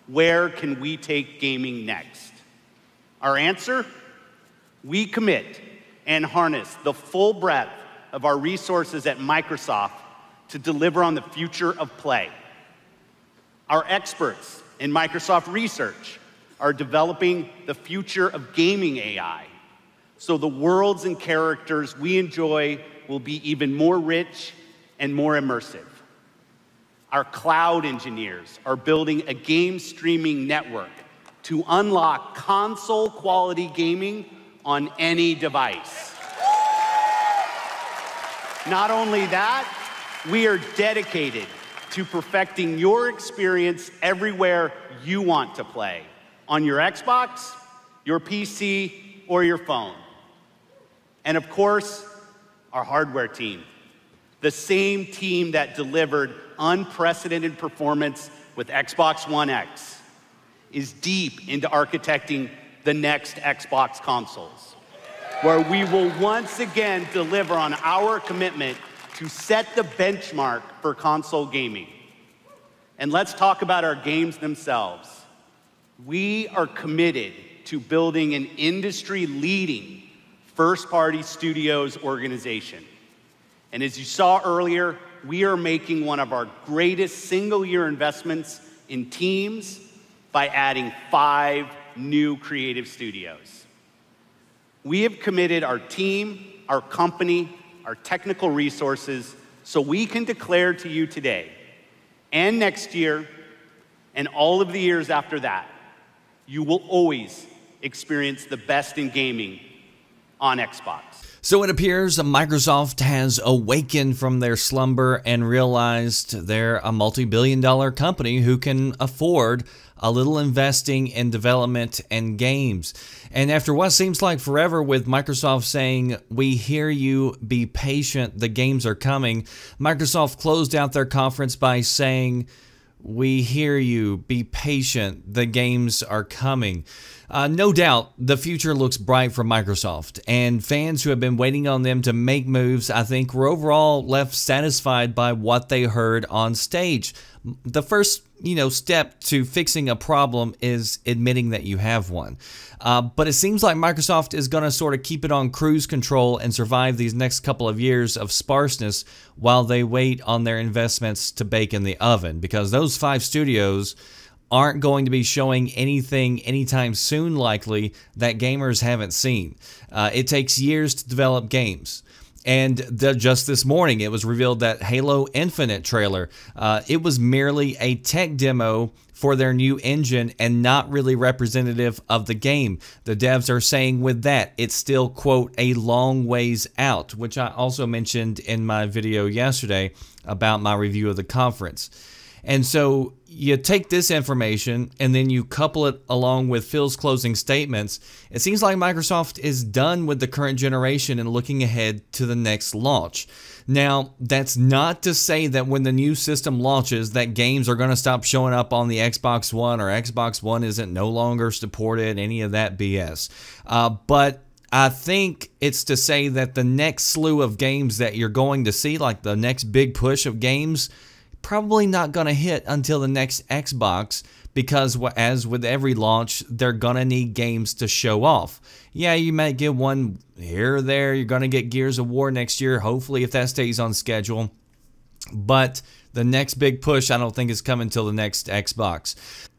where can we take gaming next? Our answer? We commit and harness the full breadth of our resources at Microsoft to deliver on the future of play. Our experts in Microsoft Research are developing the future of gaming AI, so the worlds and characters we enjoy will be even more rich and more immersive. Our cloud engineers are building a game streaming network to unlock console-quality gaming on any device. Not only that, we are dedicated to perfecting your experience everywhere you want to play, on your Xbox, your PC, or your phone. And of course, our hardware team, the same team that delivered unprecedented performance with Xbox One X, is deep into architecting the next Xbox consoles, where we will once again deliver on our commitment to set the benchmark for console gaming. And let's talk about our games themselves. We are committed to building an industry-leading first-party studios organization. And as you saw earlier, we are making one of our greatest single-year investments in teams by adding 5 new creative studios. We have committed our team, our company, our technical resources, so we can declare to you today and next year and all of the years after that, you will always experience the best in gaming on Xbox. So it appears Microsoft has awakened from their slumber and realized they're a multi-billion-dollar company who can afford a little investing in development and games. And after what seems like forever with Microsoft saying, "We hear you, be patient, the games are coming," Microsoft closed out their conference by saying, "We hear you, be patient, the games are coming." No doubt, the future looks bright for Microsoft, and fans who have been waiting on them to make moves, I think, were overall left satisfied by what they heard on stage. The first, step to fixing a problem is admitting that you have one. But it seems like Microsoft is going to sort of keep it on cruise control and survive these next couple of years of sparseness while they wait on their investments to bake in the oven, because those 5 studios aren't going to be showing anything anytime soon, likely, that gamers haven't seen. It takes years to develop games. And just this morning, it was revealed that Halo Infinite trailer, it was merely a tech demo for their new engine and not really representative of the game. The devs are saying with that, it's still, quote, a long ways out, which I also mentioned in my video yesterday about my review of the conference. And so you take this information and then you couple it along with Phil's closing statements. It seems like Microsoft is done with the current generation and looking ahead to the next launch. Now, that's not to say that when the new system launches that games are going to stop showing up on the Xbox One or Xbox One isn't no longer supported, any of that BS. But I think it's to say that the next slew of games that you're going to see, like the next big push of games, probably not going to hit until the next Xbox, because as with every launch, they're going to need games to show off. Yeah, you might get one here or there. You're going to get Gears of War next year, hopefully, if that stays on schedule. But the next big push, I don't think is coming until the next Xbox.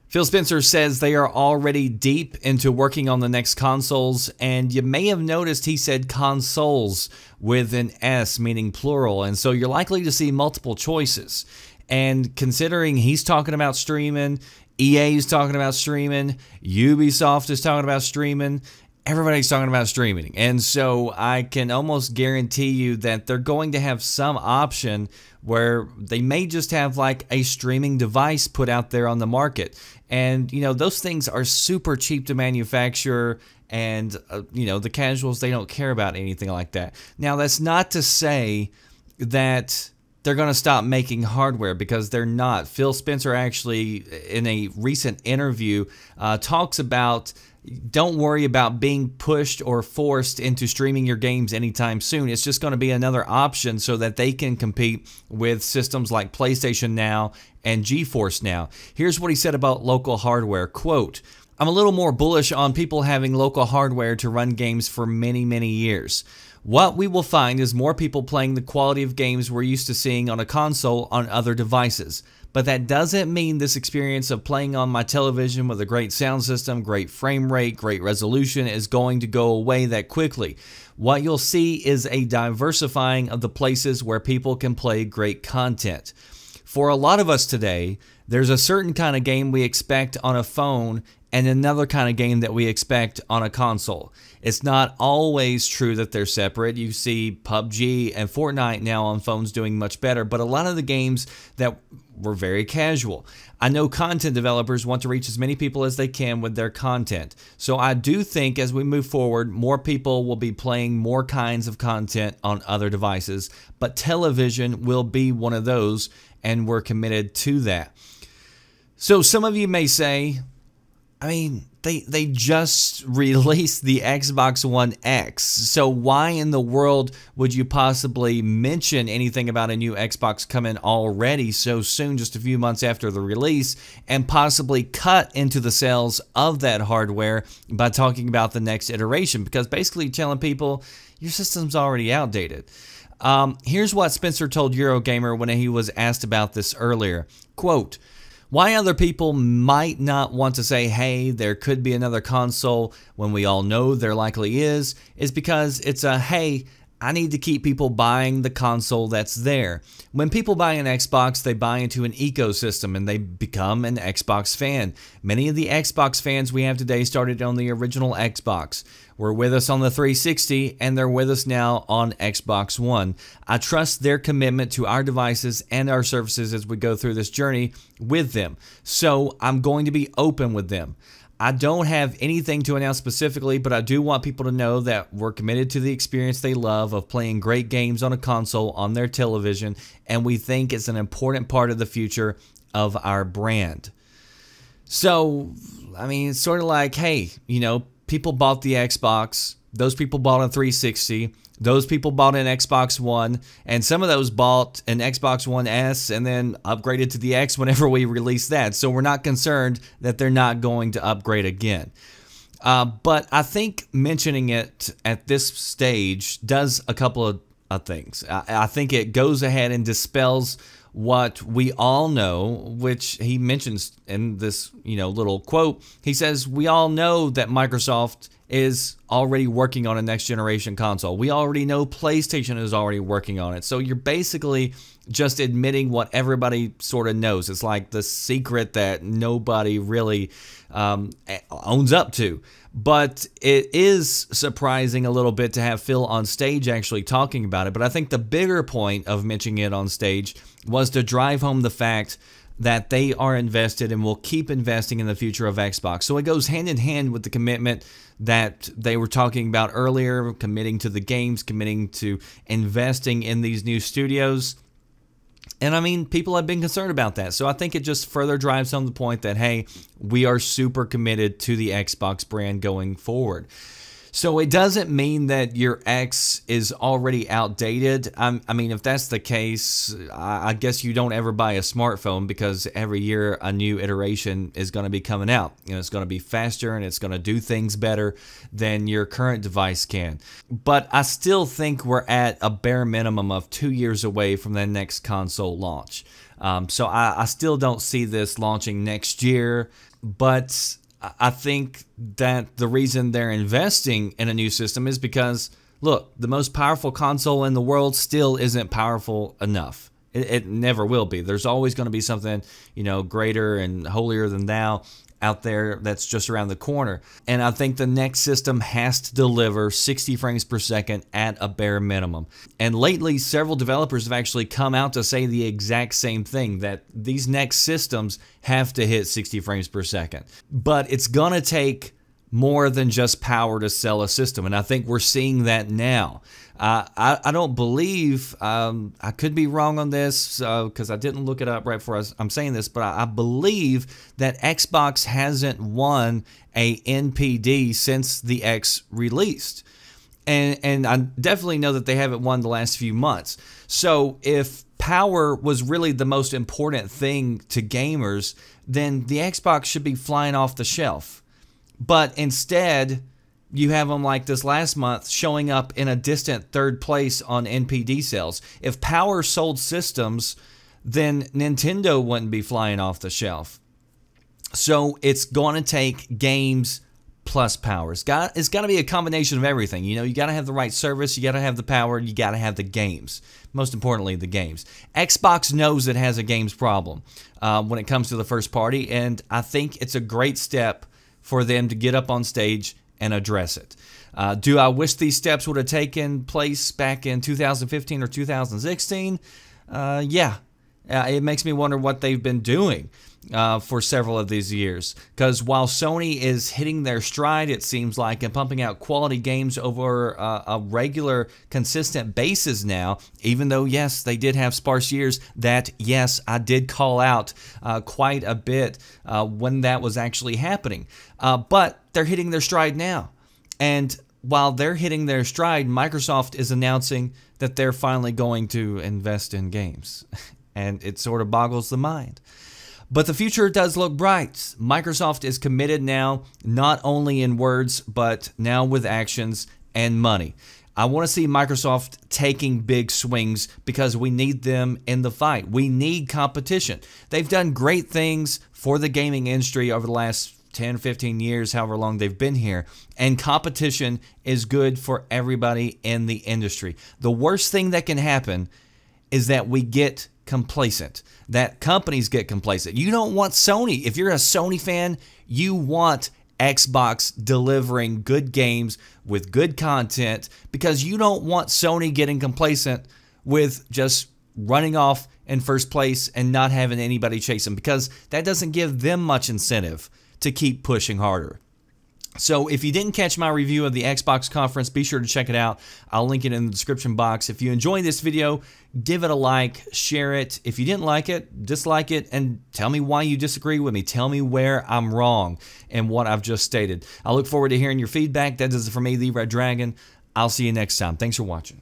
Phil Spencer says they are already deep into working on the next consoles, and you may have noticed he said consoles with an S, meaning plural, and so you're likely to see multiple choices. And considering he's talking about streaming, EA is talking about streaming, Ubisoft is talking about streaming, everybody's talking about streaming. And so I can almost guarantee you that they're going to have some option where they may just have like a streaming device put out there on the market. And, those things are super cheap to manufacture, and, the casuals, they don't care about anything like that. Now, that's not to say that they're going to stop making hardware, because they're not. Phil Spencer actually, in a recent interview, talks about don't worry about being pushed or forced into streaming your games anytime soon. It's just going to be another option so that they can compete with systems like PlayStation Now and GeForce Now. Here's what he said about local hardware. Quote, I'm a little more bullish on people having local hardware to run games for many, many years. What we will find is more people playing the quality of games we're used to seeing on a console on other devices. But that doesn't mean this experience of playing on my television with a great sound system, great frame rate, great resolution is going to go away that quickly. What you'll see is a diversifying of the places where people can play great content. For a lot of us today, there's a certain kind of game we expect on a phone and another kind of game that we expect on a console. It's not always true that they're separate. You see PUBG and Fortnite now on phones doing much better, but a lot of the games that were very casual. I know content developers want to reach as many people as they can with their content. So I do think as we move forward, more people will be playing more kinds of content on other devices, but television will be one of those, and we're committed to that. So some of you may say, I mean, they just released the Xbox One X, so why in the world would you possibly mention anything about a new Xbox coming already so soon, just a few months after the release, and possibly cut into the sales of that hardware by talking about the next iteration? Because basically telling people your system's already outdated. Here's what Spencer told Eurogamer when he was asked about this earlier. Quote, why other people might not want to say, hey, there could be another console when we all know there likely is because it's a, hey, I need to keep people buying the console that's there. When people buy an Xbox, they buy into an ecosystem and they become an Xbox fan. Many of the Xbox fans we have today started on the original Xbox, were with us on the 360, and they're with us now on Xbox One. I trust their commitment to our devices and our services as we go through this journey with them. So I'm going to be open with them. I don't have anything to announce specifically, but I do want people to know that we're committed to the experience they love of playing great games on a console on their television, and we think it's an important part of the future of our brand. So, I mean, it's sort of like, hey, you know, people bought the Xbox, those people bought a 360, those people bought an Xbox One, and some of those bought an Xbox One S and then upgraded to the X whenever we release that. So we're not concerned that they're not going to upgrade again. But I think mentioning it at this stage does a couple of things. I think it goes ahead and dispels what we all know, which he mentions in this, little quote. He says, we all know that Microsoft is already working on a next generation console. We already know PlayStation is already working on it. So you're basically just admitting what everybody sort of knows. It's like the secret that nobody really owns up to. But it is surprising a little bit to have Phil on stage actually talking about it. But I think the bigger point of mentioning it on stage was to drive home the fact that they are invested and will keep investing in the future of Xbox. So it goes hand in hand with the commitment that they were talking about earlier, committing to the games, committing to investing in these new studios. And I mean, people have been concerned about that. So I think it just further drives home the point that, hey, we are super committed to the Xbox brand going forward. So it doesn't mean that your X is already outdated. I mean, if that's the case, I guess you don't ever buy a smartphone, because every year a new iteration is going to be coming out. It's going to be faster and it's going to do things better than your current device can. But I still think we're at a bare minimum of 2 years away from the next console launch. So I still don't see this launching next year, but I think that the reason they're investing in a new system is because, look, the most powerful console in the world still isn't powerful enough. It never will be. There's always going to be something, greater and holier than thou out there that's just around the corner. And I think the next system has to deliver 60 frames per second at a bare minimum. And lately, several developers have actually come out to say the exact same thing, that these next systems have to hit 60 frames per second. But it's going to take more than just power to sell a system. And I think we're seeing that now. I don't believe, I could be wrong on this because I didn't look it up right before I'm saying this, but I believe that Xbox hasn't won a NPD since the X released. And I definitely know that they haven't won the last few months. So if power was really the most important thing to gamers, then the Xbox should be flying off the shelf. But instead, you have them like this last month showing up in a distant third place on NPD sales. If power sold systems, then Nintendo wouldn't be flying off the shelf. So it's going to take games plus power. It's got to be a combination of everything. You know, you got to have the right service, you got to have the power, you got to have the games. Most importantly, the games. Xbox knows it has a games problem when it comes to the first party, and I think it's a great step for them to get up on stage and address it. Do I wish these steps would have taken place back in 2015 or 2016? Yeah. It makes me wonder what they've been doing for several of these years. Because while Sony is hitting their stride, it seems like, and pumping out quality games over a regular, consistent basis now, even though, yes, they did have sparse years that, yes, I did call out quite a bit when that was actually happening. But they're hitting their stride now. And while they're hitting their stride, Microsoft is announcing that they're finally going to invest in games. And it sort of boggles the mind. But the future does look bright. Microsoft is committed now, not only in words, but now with actions and money. I want to see Microsoft taking big swings because we need them in the fight. We need competition. They've done great things for the gaming industry over the last 10, 15 years, however long they've been here. And competition is good for everybody in the industry. The worst thing that can happen is that we get complacent, that companies get complacent. You don't want Sony. If you're a Sony fan, you want Xbox delivering good games with good content because you don't want Sony getting complacent with just running off in first place and not having anybody chase them, because that doesn't give them much incentive to keep pushing harder. So if you didn't catch my review of the Xbox conference, be sure to check it out. I'll link it in the description box. If you enjoyed this video, give it a like, share it. If you didn't like it, dislike it, and tell me why you disagree with me. Tell me where I'm wrong in what I've just stated. I look forward to hearing your feedback. That does it for me, the Red Dragon. I'll see you next time. Thanks for watching.